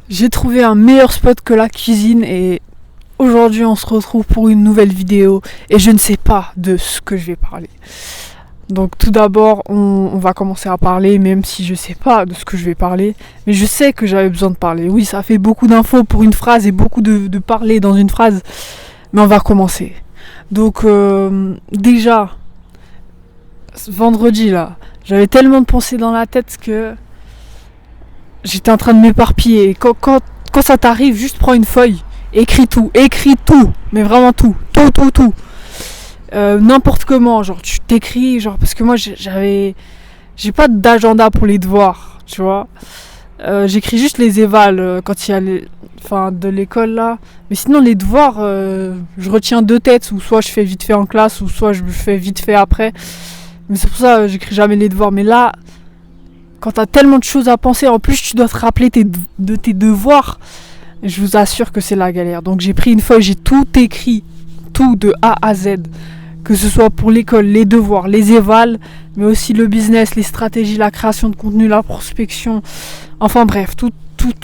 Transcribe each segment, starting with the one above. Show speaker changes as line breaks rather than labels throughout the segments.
J'ai trouvé un meilleur spot que la cuisine et aujourd'hui on se retrouve pour une nouvelle vidéo et je ne sais pas de ce que je vais parler. Donc tout d'abord on va commencer à parler même si je sais pas de ce que je vais parler, mais je sais que j'avais besoin de parler. Oui, ça fait beaucoup d'infos pour une phrase et beaucoup de parler dans une phrase, mais on va commencer. Donc déjà, vendredi là, j'avais tellement de pensées dans la tête que j'étais en train de m'éparpiller. Et quand ça t'arrive, juste prends une feuille, écris tout, mais vraiment tout. N'importe comment, genre tu t'écris, genre parce que moi j'ai pas d'agenda pour les devoirs, tu vois. J'écris juste les évals quand il y a de l'école là. Mais sinon les devoirs, je retiens deux têtes, ou soit je fais vite fait en classe, ou soit je fais vite fait après. Mais c'est pour ça j'écris jamais les devoirs. Mais là, quand t'as tellement de choses à penser, en plus tu dois te rappeler de tes devoirs, je vous assure que c'est la galère. Donc j'ai pris une feuille, j'ai tout écrit, tout de A à Z. Que ce soit pour l'école, les devoirs, les évals, mais aussi le business, les stratégies, la création de contenu, la prospection. Enfin bref, tout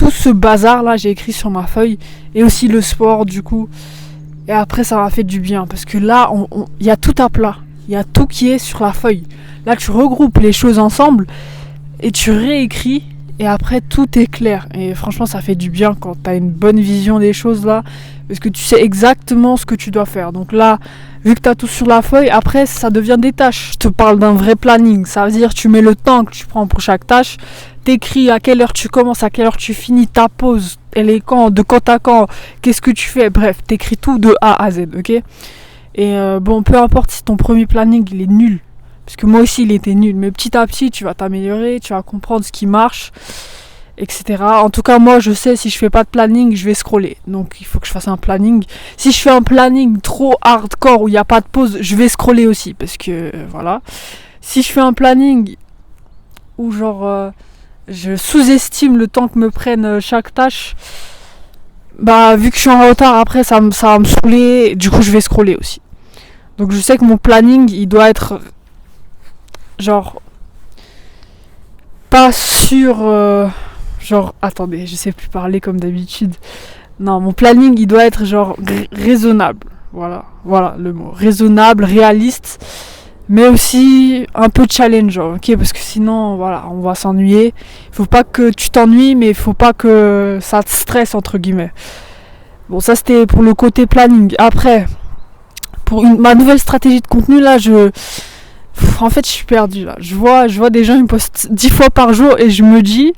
ce bazar là, j'ai écrit sur ma feuille. Et aussi le sport du coup. Et après ça m'a fait du bien parce que là, il y a tout à plat. Il y a tout qui est sur la feuille. Là tu regroupes les choses ensemble et tu réécris. Et après tout est clair. Et franchement ça fait du bien quand t'as une bonne vision des choses là. Parce que tu sais exactement ce que tu dois faire. Donc là, vu que tu as tout sur la feuille, après ça devient des tâches. Je te parle d'un vrai planning. Ça veut dire tu mets le temps que tu prends pour chaque tâche. T'écris à quelle heure tu commences, à quelle heure tu finis, ta pause, elle est quand, de quand à quand, qu'est-ce que tu fais. Bref, t'écris tout de A à Z, ok. Et bon, peu importe si ton premier planning il est nul. Parce que moi aussi il était nul. Mais petit à petit tu vas t'améliorer, tu vas comprendre ce qui marche, etc. En tout cas, moi, je sais, si je fais pas de planning, je vais scroller. Donc, il faut que je fasse un planning. Si je fais un planning trop hardcore où il n'y a pas de pause, je vais scroller aussi. Parce que, voilà. Si je fais un planning où, genre, je sous-estime le temps que me prenne chaque tâche, bah, vu que je suis en retard, après, ça va me saouler. Du coup, je vais scroller aussi. Donc, je sais que mon planning, il doit être, genre, pas sur... genre, attendez, je sais plus parler comme d'habitude. Non, mon planning, il doit être genre raisonnable. Voilà le mot. Raisonnable, réaliste, mais aussi un peu challengeant, ok? Parce que sinon, voilà, on va s'ennuyer. Il faut pas que tu t'ennuies, mais il faut pas que ça te stresse, entre guillemets. Bon, ça c'était pour le côté planning. Après, pour ma nouvelle stratégie de contenu, là, en fait, je suis perdue, là. Je vois des gens, ils postent 10 fois par jour et je me dis...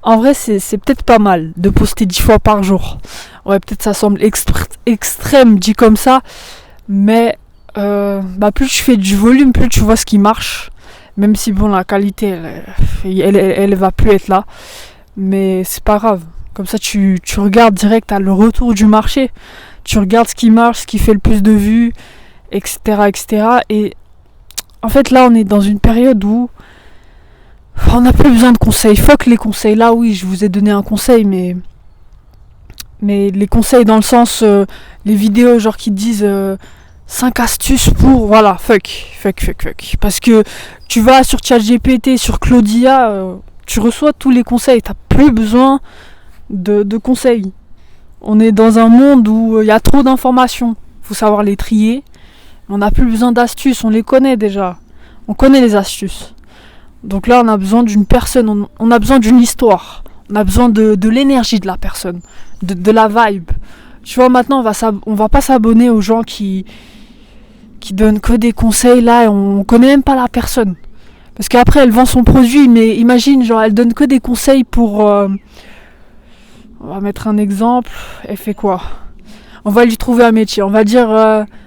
En vrai, c'est peut-être pas mal de poster 10 fois par jour. Ouais, peut-être ça semble extrême dit comme ça. Mais plus tu fais du volume, plus tu vois ce qui marche. Même si, bon, la qualité, elle va plus être là. Mais c'est pas grave. Comme ça, tu regardes direct à le retour du marché. Tu regardes ce qui marche, ce qui fait le plus de vues, etc. Et en fait, là, on est dans une période où on n'a plus besoin de conseils. Fuck les conseils. Là, oui, je vous ai donné un conseil, mais les conseils dans le sens, les vidéos genre qui disent 5 astuces pour... Voilà, fuck. Parce que tu vas sur ChatGPT, sur Claudia, tu reçois tous les conseils. T'as plus besoin de conseils. On est dans un monde où il y a trop d'informations. Faut savoir les trier. On n'a plus besoin d'astuces, on les connaît déjà. On connaît les astuces. Donc là, on a besoin d'une personne, on a besoin d'une histoire. On a besoin de l'énergie de la personne, de la vibe. Tu vois, maintenant, on va pas s'abonner aux gens qui donnent que des conseils là et on connaît même pas la personne. Parce qu'après, elle vend son produit, mais imagine, genre, elle donne que des conseils pour... on va mettre un exemple. Elle fait quoi? On va lui trouver un métier. On va dire,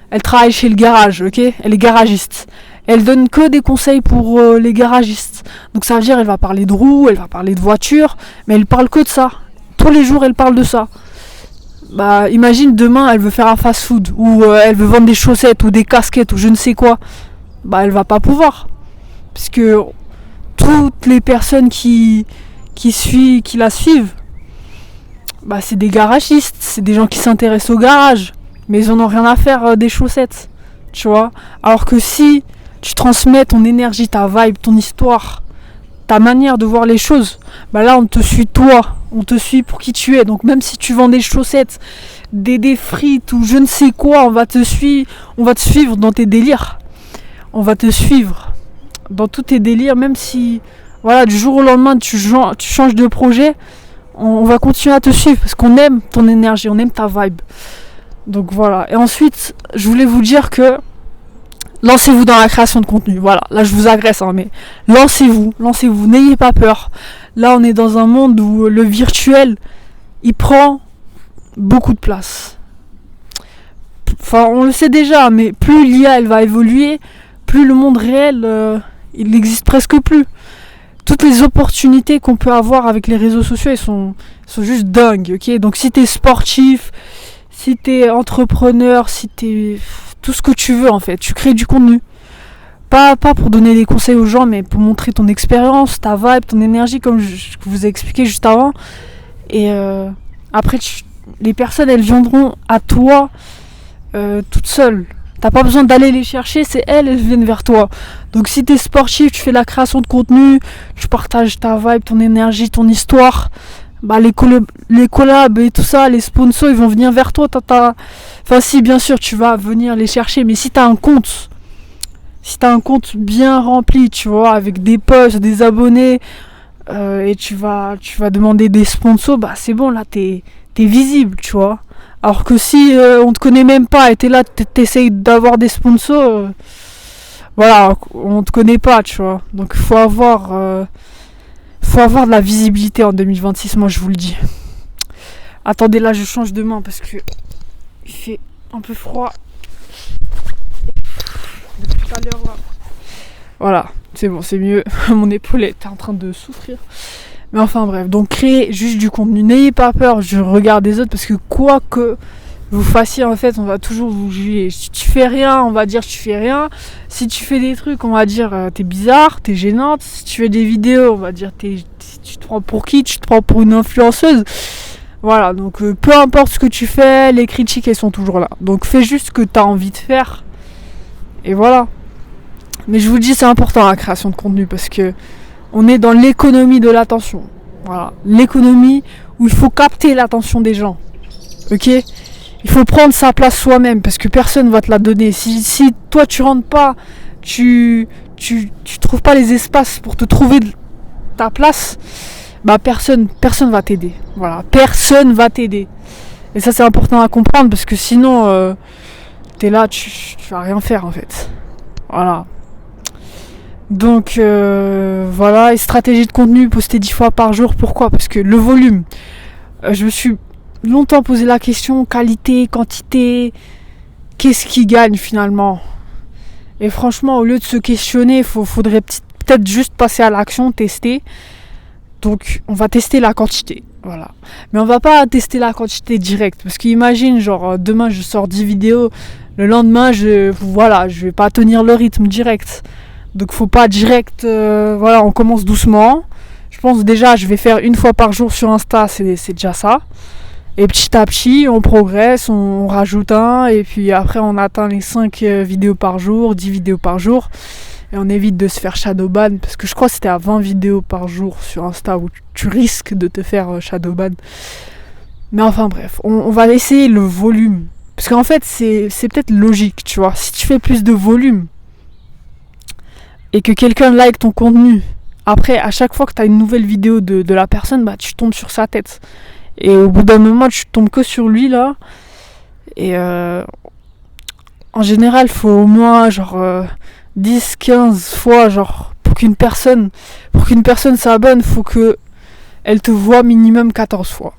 elle travaille chez le garage, ok? Elle est garagiste. Elle donne que des conseils pour les garagistes. Donc ça veut dire elle va parler de roues, elle va parler de voitures, mais elle parle que de ça. Tous les jours elle parle de ça. Bah imagine demain elle veut faire un fast-food ou elle veut vendre des chaussettes ou des casquettes ou je ne sais quoi. Bah elle va pas pouvoir. Parce que toutes les personnes qui la suivent, bah c'est des garagistes, c'est des gens qui s'intéressent au garage, mais ils en ont rien à faire des chaussettes. Tu vois? Alors que si tu transmets ton énergie, ta vibe, ton histoire, ta manière de voir les choses, bah là on te suit toi. On te suit pour qui tu es. Donc même si tu vends des chaussettes, des frites ou je ne sais quoi, on va te suivre dans tes délires. On va te suivre dans tous tes délires, même si voilà, du jour au lendemain tu changes de projet, on va continuer à te suivre parce qu'on aime ton énergie, on aime ta vibe. Donc voilà. Et ensuite, je voulais vous dire que lancez-vous dans la création de contenu. Voilà, là je vous agresse, hein, mais lancez-vous, n'ayez pas peur. Là on est dans un monde où le virtuel, il prend beaucoup de place. Enfin, on le sait déjà, mais plus l'IA elle va évoluer, plus le monde réel, il n'existe presque plus. Toutes les opportunités qu'on peut avoir avec les réseaux sociaux, elles sont juste dingues, ok ? Donc si t'es sportif, si t'es entrepreneur, si t'es tout ce que tu veux en fait, tu crées du contenu. Pas pour donner des conseils aux gens, mais pour montrer ton expérience, ta vibe, ton énergie, comme je vous ai expliqué juste avant. Et après, les personnes, elles viendront à toi toutes seules. T'as pas besoin d'aller les chercher, c'est elles viennent vers toi. Donc si t'es sportif, tu fais la création de contenu, tu partages ta vibe, ton énergie, ton histoire, bah les collabs et tout ça, les sponsors, ils vont venir vers toi. Enfin si, bien sûr, tu vas venir les chercher, mais si t'as un compte bien rempli, tu vois, avec des posts, des abonnés, et tu vas demander des sponsors, bah c'est bon, là t'es visible, tu vois. Alors que si on te connaît même pas et t'es là, t'essayes d'avoir des sponsors, voilà, on te connaît pas, tu vois. Donc faut avoir de la visibilité en 2026, moi je vous le dis. Attendez, là je change de main parce que il fait un peu froid. Depuis tout à l'heure là. Voilà, c'est bon, c'est mieux. Mon épaule est en train de souffrir. Mais enfin bref, donc créez juste du contenu. N'ayez pas peur, je regarde les autres parce que quoi que vous fassiez en fait, on va toujours vous juger. Si tu fais rien, on va dire tu fais rien. Si tu fais des trucs, on va dire t'es bizarre, t'es gênante. Si tu fais des vidéos, on va dire tu te prends pour qui ? Tu te prends pour une influenceuse. Voilà, donc peu importe ce que tu fais, les critiques elles sont toujours là. Donc fais juste ce que tu as envie de faire. Et voilà. Mais je vous dis, c'est important la création de contenu parce que on est dans l'économie de l'attention. Voilà, l'économie où il faut capter l'attention des gens. Ok ? Il faut prendre sa place soi-même parce que personne va te la donner. Si toi tu rentres pas, tu trouves pas les espaces pour te trouver ta place, bah personne va t'aider. Voilà, personne va t'aider. Et ça c'est important à comprendre parce que sinon t'es là, tu vas rien faire en fait. Voilà. Donc voilà, et stratégie de contenu, poster 10 fois par jour. Pourquoi ? Parce que le volume, je me suis longtemps posé la question, qualité, quantité, qu'est-ce qui gagne finalement ? Et franchement, au lieu de se questionner, faudrait peut-être juste passer à l'action, tester. Donc on va tester la quantité, voilà. Mais on va pas tester la quantité directe, parce qu'imagine, genre demain je sors 10 vidéos, le lendemain je vais pas tenir le rythme direct. Donc faut pas direct, voilà, on commence doucement. Je pense déjà je vais faire une fois par jour sur Insta, c'est déjà ça. Et petit à petit on progresse, on rajoute un, et puis après on atteint les 5 vidéos par jour, 10 vidéos par jour. Et on évite de se faire shadowban, parce que je crois que c'était à 20 vidéos par jour sur Insta où tu risques de te faire shadowban. Mais enfin bref, on va essayer le volume. Parce qu'en fait c'est peut-être logique, tu vois. Si tu fais plus de volume, et que quelqu'un like ton contenu, après à chaque fois que tu as une nouvelle vidéo de la personne, bah tu tombes sur sa tête. Et au bout d'un moment tu tombes que sur lui là. Et en général faut au moins genre 10-15 fois genre pour qu'une personne s'abonne, faut que elle te voit minimum 14 fois.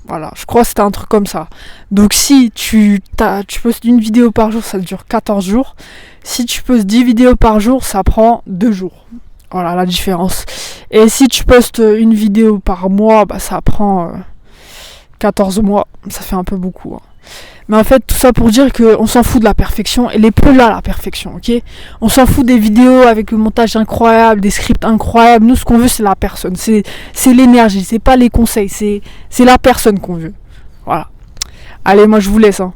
Voilà, je crois que c'était un truc comme ça. Donc si tu postes une vidéo par jour, ça dure 14 jours. Si tu postes 10 vidéos par jour, ça prend 2 jours. Voilà la différence. Et si tu postes une vidéo par mois, bah ça prend 14 mois. Ça fait un peu beaucoup, hein. Mais en fait, tout ça pour dire qu'on s'en fout de la perfection. Elle est plus là, la perfection, ok ? On s'en fout des vidéos avec le montage incroyable, des scripts incroyables. Nous, ce qu'on veut, c'est la personne. C'est l'énergie, c'est pas les conseils. C'est la personne qu'on veut. Voilà. Allez, moi, je vous laisse, hein.